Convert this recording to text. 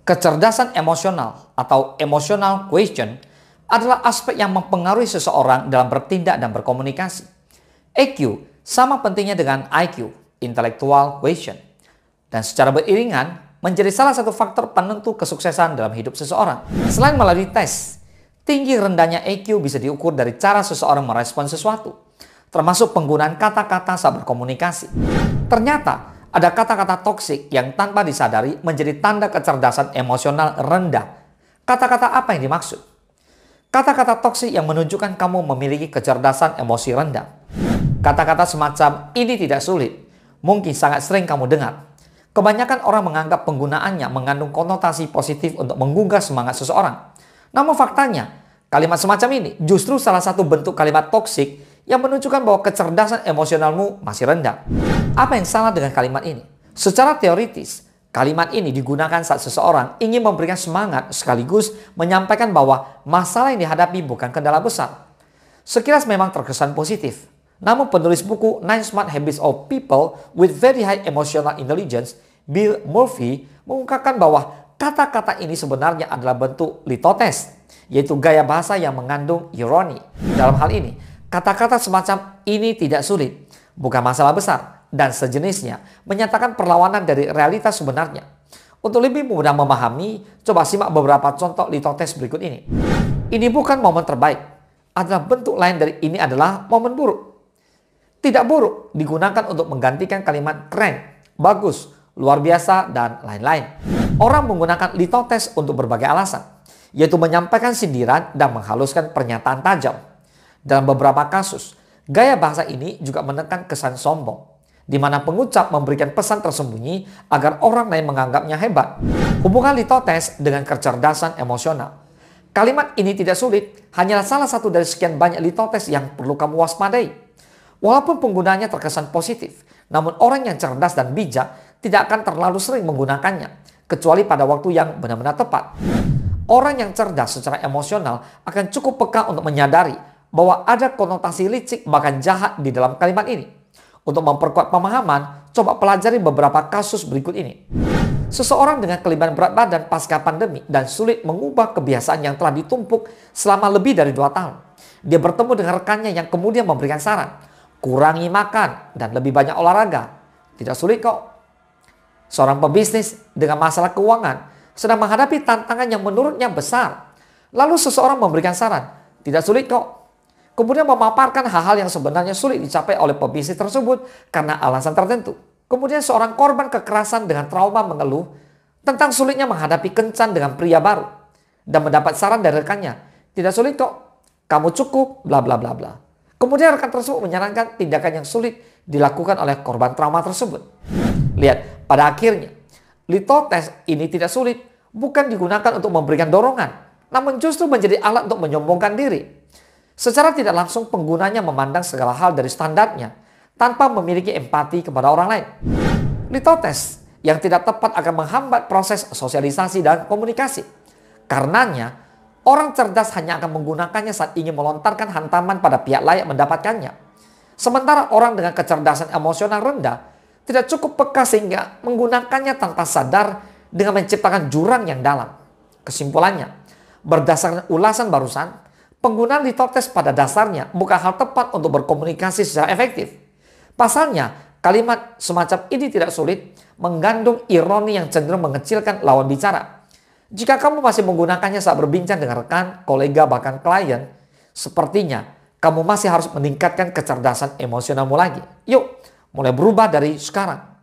Kecerdasan emosional atau emotional quotient adalah aspek yang mempengaruhi seseorang dalam bertindak dan berkomunikasi. EQ sama pentingnya dengan IQ, intellectual quotient, dan secara beriringan menjadi salah satu faktor penentu kesuksesan dalam hidup seseorang. Selain melalui tes, tinggi rendahnya EQ bisa diukur dari cara seseorang merespon sesuatu, termasuk penggunaan kata-kata saat berkomunikasi. Ternyata, ada kata-kata toksik yang tanpa disadari menjadi tanda kecerdasan emosional rendah. Kata-kata apa yang dimaksud? Kata-kata toksik yang menunjukkan kamu memiliki kecerdasan emosi rendah. Kata-kata semacam ini tidak sulit, mungkin sangat sering kamu dengar. Kebanyakan orang menganggap penggunaannya mengandung konotasi positif untuk menggugah semangat seseorang. Namun faktanya, kalimat semacam ini justru salah satu bentuk kalimat toksik yang menunjukkan bahwa kecerdasan emosionalmu masih rendah. Apa yang salah dengan kalimat ini? Secara teoritis, kalimat ini digunakan saat seseorang ingin memberikan semangat sekaligus menyampaikan bahwa masalah yang dihadapi bukan kendala besar. Sekilas memang terkesan positif. Namun penulis buku 9 Smart Habits of People with Very High Emotional Intelligence, Bill Murphy, mengungkapkan bahwa kata-kata ini sebenarnya adalah bentuk litotes, yaitu gaya bahasa yang mengandung ironi. Dalam hal ini, kata-kata semacam ini tidak sulit, bukan masalah besar, dan sejenisnya menyatakan perlawanan dari realitas sebenarnya. Untuk lebih mudah memahami, coba simak beberapa contoh litotes berikut ini. Ini bukan momen terbaik, adalah bentuk lain dari ini adalah momen buruk. Tidak buruk digunakan untuk menggantikan kalimat keren, bagus, luar biasa, dan lain-lain. Orang menggunakan litotes untuk berbagai alasan, yaitu menyampaikan sindiran dan menghaluskan pernyataan tajam. Dalam beberapa kasus, gaya bahasa ini juga menekan kesan sombong, di mana pengucap memberikan pesan tersembunyi agar orang lain menganggapnya hebat. Hubungan litotes dengan kecerdasan emosional. Kalimat ini tidak sulit, hanyalah salah satu dari sekian banyak litotes yang perlu kamu waspadai. Walaupun penggunaannya terkesan positif, namun orang yang cerdas dan bijak tidak akan terlalu sering menggunakannya, kecuali pada waktu yang benar-benar tepat. Orang yang cerdas secara emosional akan cukup peka untuk menyadari bahwa ada konotasi licik bahkan jahat di dalam kalimat ini. Untuk memperkuat pemahaman, coba pelajari beberapa kasus berikut ini. Seseorang dengan kelebihan berat badan pasca pandemi dan sulit mengubah kebiasaan yang telah ditumpuk selama lebih dari 2 tahun. Dia bertemu dengan rekannya yang kemudian memberikan saran. Kurangi makan dan lebih banyak olahraga. Tidak sulit kok. Seorang pebisnis dengan masalah keuangan sedang menghadapi tantangan yang menurutnya besar. Lalu seseorang memberikan saran. Tidak sulit kok. Kemudian memaparkan hal-hal yang sebenarnya sulit dicapai oleh pebisnis tersebut karena alasan tertentu. Kemudian seorang korban kekerasan dengan trauma mengeluh tentang sulitnya menghadapi kencan dengan pria baru. Dan mendapat saran dari rekannya. Tidak sulit kok. Kamu cukup, bla bla bla bla. Kemudian rekan tersebut menyarankan tindakan yang sulit dilakukan oleh korban trauma tersebut. Lihat, pada akhirnya, litotes ini tidak sulit, bukan digunakan untuk memberikan dorongan, namun justru menjadi alat untuk menyombongkan diri. Secara tidak langsung penggunanya memandang segala hal dari standarnya, tanpa memiliki empati kepada orang lain. Litotes yang tidak tepat akan menghambat proses sosialisasi dan komunikasi. Karenanya, orang cerdas hanya akan menggunakannya saat ingin melontarkan hantaman pada pihak layak mendapatkannya. Sementara orang dengan kecerdasan emosional rendah tidak cukup peka sehingga menggunakannya tanpa sadar dengan menciptakan jurang yang dalam. Kesimpulannya, berdasarkan ulasan barusan, penggunaan litotes pada dasarnya bukan hal tepat untuk berkomunikasi secara efektif. Pasalnya, kalimat semacam ini tidak sulit mengandung ironi yang cenderung mengecilkan lawan bicara. Jika kamu masih menggunakannya saat berbincang dengan rekan, kolega, bahkan klien, sepertinya kamu masih harus meningkatkan kecerdasan emosionalmu lagi. Yuk, mulai berubah dari sekarang.